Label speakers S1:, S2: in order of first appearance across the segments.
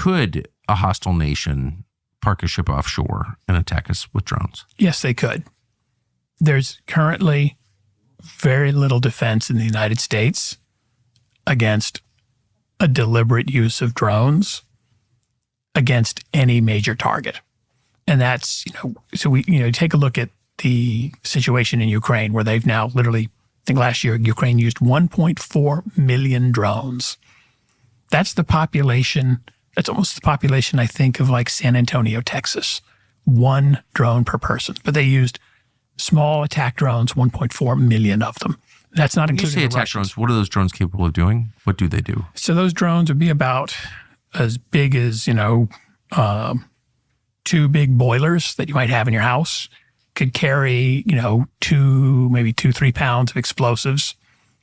S1: could a hostile nation park a ship offshore and attack us with drones?
S2: Yes, they could. There's currently very little defense in the United States against a deliberate use of drones against any major target. And that's, so we, take a look at the situation in Ukraine, where they've now literally, I think last year, Ukraine used 1.4 million drones. That's the population, that's almost the population, I think, of like San Antonio, Texas. 1 drone per person. But they used small attack drones, 1.4 million of them. That's not including
S1: the attack drones. What are those drones capable of doing? What do they do?
S2: So those drones would be about as big as, 2 big boilers that you might have in your house. Could carry, 3 pounds of explosives,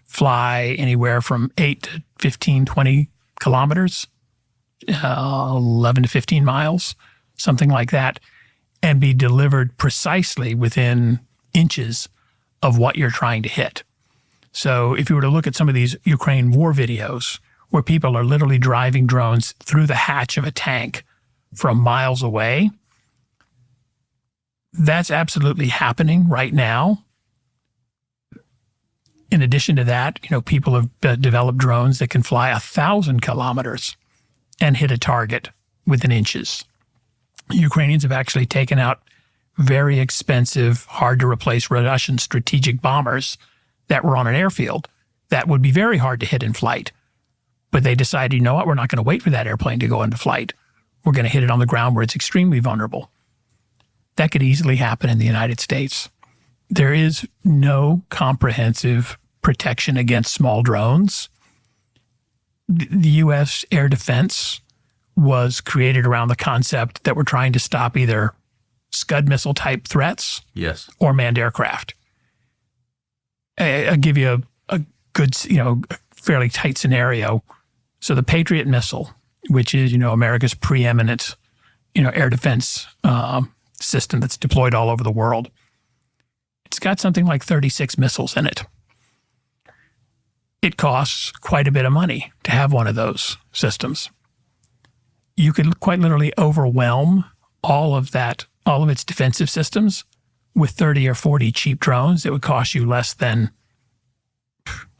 S2: fly anywhere from 8 to 15, 20 kilometers, 11 to 15 miles, something like that, and be delivered precisely within inches of what you're trying to hit. So if you were to look at some of these Ukraine war videos where people are literally driving drones through the hatch of a tank from miles away, that's absolutely happening right now. In addition to that, people have developed drones that can fly 1,000 kilometers and hit a target within inches. Ukrainians have actually taken out very expensive, hard-to-replace Russian strategic bombers that were on an airfield that would be very hard to hit in flight. But they decided, you know what, we're not going to wait for that airplane to go into flight. We're going to hit it on the ground where it's extremely vulnerable. That could easily happen in the United States. There is no comprehensive protection against small drones. The U.S. air defense was created around the concept that we're trying to stop either Scud missile type threats,
S1: yes,
S2: or manned aircraft. I'll give you a good, fairly tight scenario. So the Patriot Missile, which is, America's preeminent, air defense system that's deployed all over the world, it's got something like 36 missiles in it. It costs quite a bit of money to have one of those systems. You could quite literally overwhelm all of its defensive systems with 30 or 40 cheap drones that would cost you less than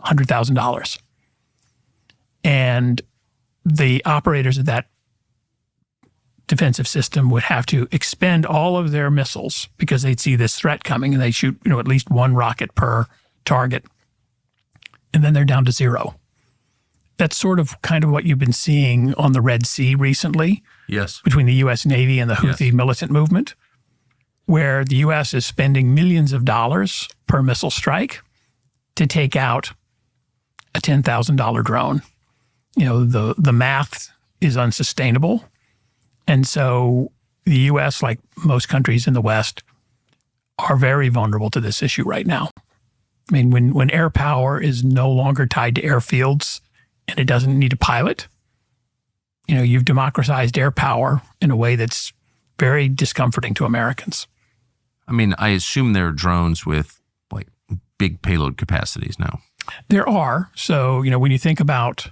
S2: $100,000. And the operators of that defensive system would have to expend all of their missiles because they'd see this threat coming and they shoot, at least 1 rocket per target. And then they're down to 0. That's sort of kind of what you've been seeing on the Red Sea recently.
S1: Yes.
S2: Between the U.S. Navy and the Houthi militant movement, where the U.S. is spending millions of dollars per missile strike to take out a $10,000 drone. The math is unsustainable. And so the U.S., like most countries in the West, are very vulnerable to this issue right now. I mean, when air power is no longer tied to airfields and it doesn't need a pilot, you've democratized air power in a way that's very discomforting to Americans.
S1: I mean, I assume there are drones with like big payload capacities now.
S2: There are. So, when you think about,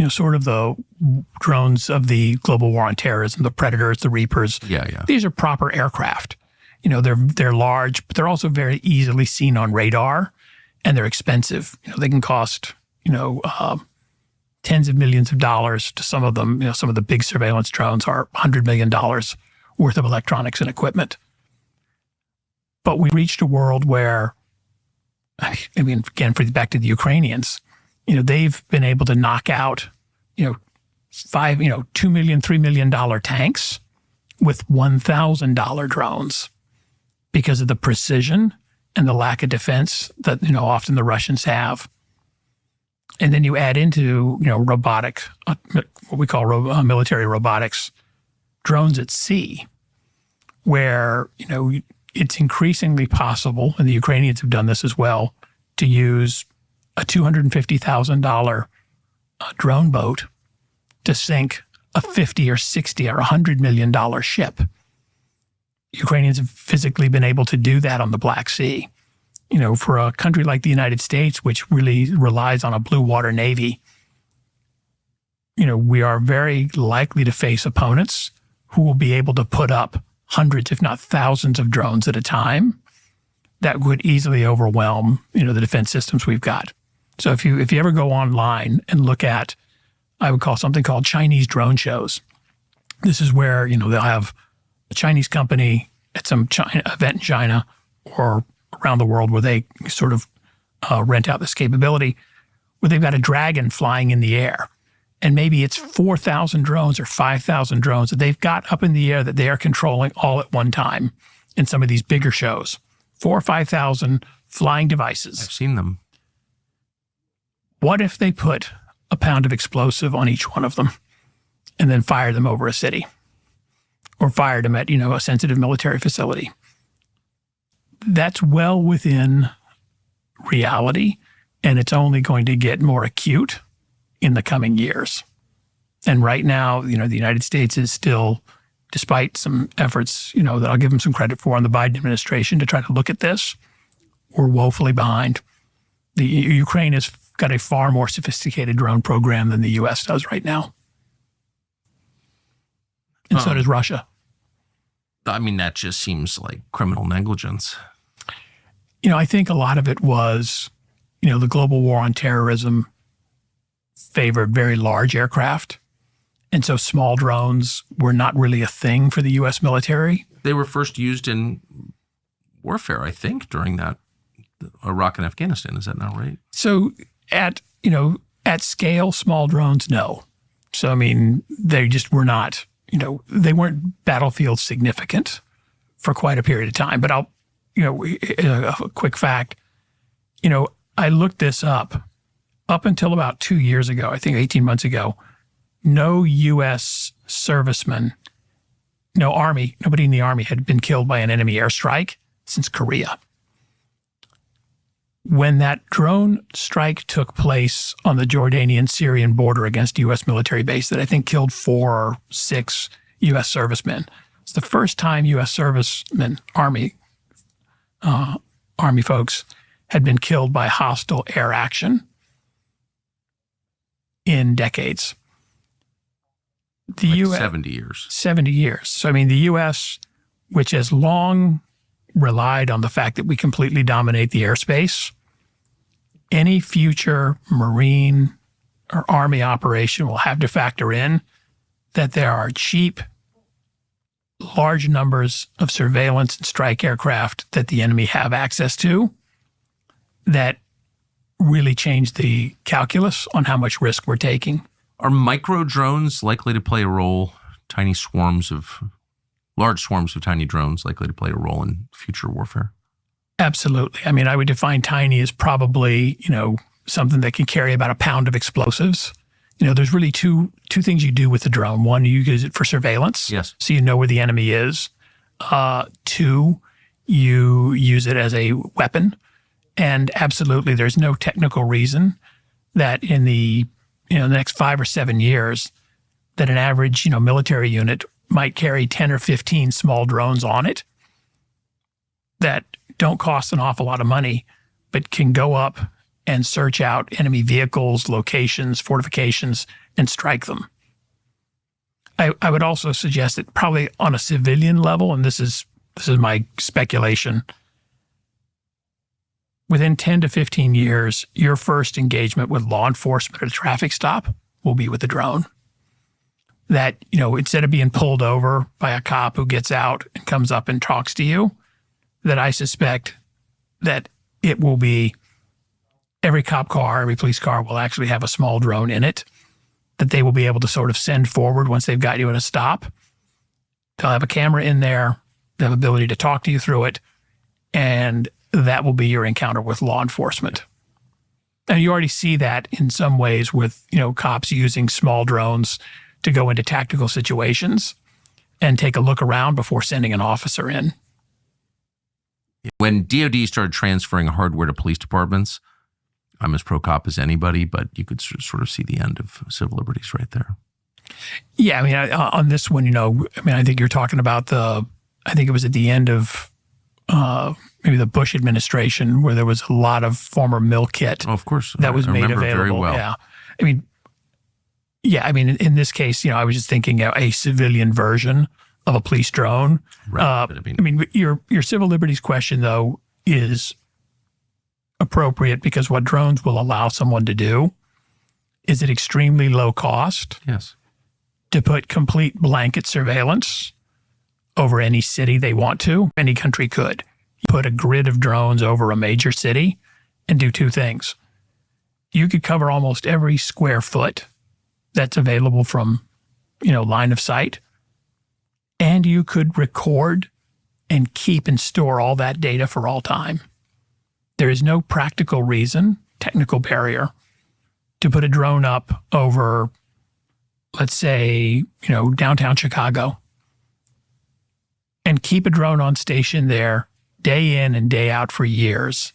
S2: sort of the drones of the global war on terrorism, the Predators, the Reapers, these are proper aircraft. They're large, but they're also very easily seen on radar, and they're expensive. They can cost, tens of millions of dollars to some of them. Some of the big surveillance drones are $100 million worth of electronics and equipment. But we reached a world where, again, back to the Ukrainians, they've been able to knock out, $2 million, $3 million tanks with $1,000 drones because of the precision and the lack of defense that, often the Russians have. And then you add into, robotic, what we call military robotics, drones at sea, where, it's increasingly possible, and the Ukrainians have done this as well, to use a $250,000 drone boat to sink a $50 or $60 or $100 million ship. Ukrainians have physically been able to do that on the Black Sea. For a country like the United States, which really relies on a blue water navy, we are very likely to face opponents who will be able to put up hundreds, if not thousands of drones at a time that would easily overwhelm, the defense systems we've got. So if you ever go online and look at, I would call something called Chinese drone shows. This is where, they'll have a Chinese company at some event in China or around the world where they sort of rent out this capability, where they've got a dragon flying in the air. And maybe it's 4,000 drones or 5,000 drones that they've got up in the air that they are controlling all at one time in some of these bigger shows. 4,000 or 5,000 flying devices.
S1: I've seen them.
S2: What if they put a pound of explosive on each one of them and then fired them over a city or fired them at, a sensitive military facility? That's well within reality, and it's only going to get more acute in the coming years. And right now, the United States is still, despite some efforts, that I'll give them some credit for on the Biden administration to try to look at this, we're woefully behind. The Ukraine has got a far more sophisticated drone program than the U.S. does right now. And so does Russia.
S1: I mean, that just seems like criminal negligence.
S2: I think a lot of it was, the global war on terrorism favored very large aircraft. And so small drones were not really a thing for the U.S. military.
S1: They were first used in warfare, I think, during that Iraq and Afghanistan. Is that not right?
S2: So at scale, small drones, no. So, they just were not, they weren't battlefield significant for quite a period of time. But I'll, a quick fact, I looked this up until about 2 years ago, I think 18 months ago, no U.S. serviceman, nobody in the Army had been killed by an enemy airstrike since Korea. When that drone strike took place on the Jordanian-Syrian border against U.S. military base that I think killed 4 or 6 U.S. servicemen, it's the first time U.S. servicemen, Army folks, had been killed by hostile air action in decades. The U.S.
S1: 70 years.
S2: 70 years. So, the U.S., which has long relied on the fact that we completely dominate the airspace, any future Marine or Army operation will have to factor in that there are cheap, large numbers of surveillance and strike aircraft that the enemy have access to that really change the calculus on how much risk we're taking.
S1: Are micro drones likely to play a role? Large swarms of tiny drones likely to play a role in future warfare?
S2: Absolutely. I would define tiny as probably, something that can carry about a pound of explosives. There's really two things you do with the drone. One, you use it for surveillance.
S1: Yes.
S2: So you know where the enemy is. 2, you use it as a weapon. And absolutely, there's no technical reason that in the next 5 or 7 years that an average, military unit might carry 10 or 15 small drones on it that don't cost an awful lot of money, but can go up and search out enemy vehicles, locations, fortifications, and strike them. I would also suggest that probably on a civilian level, and this is my speculation, within 10 to 15 years, your first engagement with law enforcement at a traffic stop will be with a drone. That, instead of being pulled over by a cop who gets out and comes up and talks to you, that I suspect that it will be every cop car, every police car will actually have a small drone in it that they will be able to sort of send forward once they've got you at a stop. They'll have a camera in there. They'll have the ability to talk to you through it. And that will be your encounter with law enforcement. And you already see that in some ways with, cops using small drones to go into tactical situations and take a look around before sending an officer in.
S1: When DoD started transferring hardware to police departments, I'm as pro-cop as anybody, but you could sort of see the end of civil liberties right there.
S2: Yeah, on this one, I think you're talking about I think it was at the end of maybe the Bush administration where there was a lot of former mill kit
S1: of course,
S2: that was made available.
S1: Very well.
S2: Yeah. Yeah, I mean, in this case, I was just thinking a civilian version of a police drone.
S1: Right. But
S2: I mean, your civil liberties question, though, is appropriate because what drones will allow someone to do is at extremely low cost
S1: yes.
S2: to put complete blanket surveillance over any city they want to. Any country could put a grid of drones over a major city and do two things. You could cover almost every square foot that's available from, line of sight. And you could record and keep and store all that data for all time. There is no practical reason, technical barrier, to put a drone up over, let's say, downtown Chicago and keep a drone on station there day in and day out for years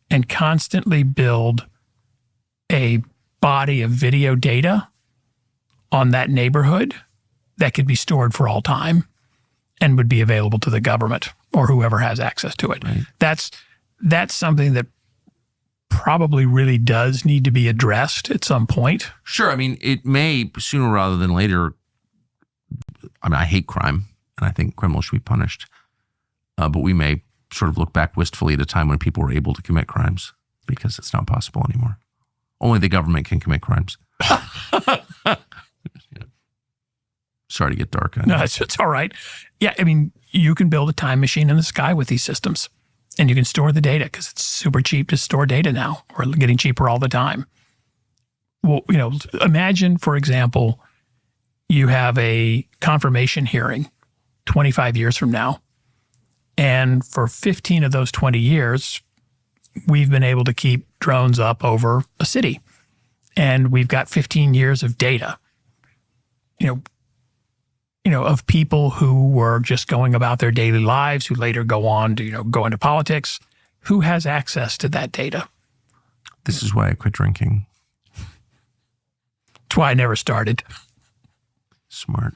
S2: and constantly build a body of video data on that neighborhood that could be stored for all time and would be available to the government or whoever has access to it.
S1: Right.
S2: That's something that probably really does need to be addressed at some point.
S1: Sure. I mean, it may sooner rather than later. I mean, I hate crime and I think criminals should be punished. But we may sort of look back wistfully at a time when people were able to commit crimes because it's not possible anymore. Only the government can commit crimes. Sorry to get dark on you.
S2: No, it's all right. Yeah, I mean, you can build a time machine in the sky with these systems and you can store the data because it's super cheap to store data now. We're getting cheaper all the time. Well, imagine, for example, you have a confirmation hearing 25 years from now. And for 15 of those 20 years, we've been able to keep drones up over a city. And we've got 15 years of data, of people who were just going about their daily lives, who later go on to, go into politics. Who has access to that data?
S1: This is why I quit drinking.
S2: That's why I never started.
S1: Smart.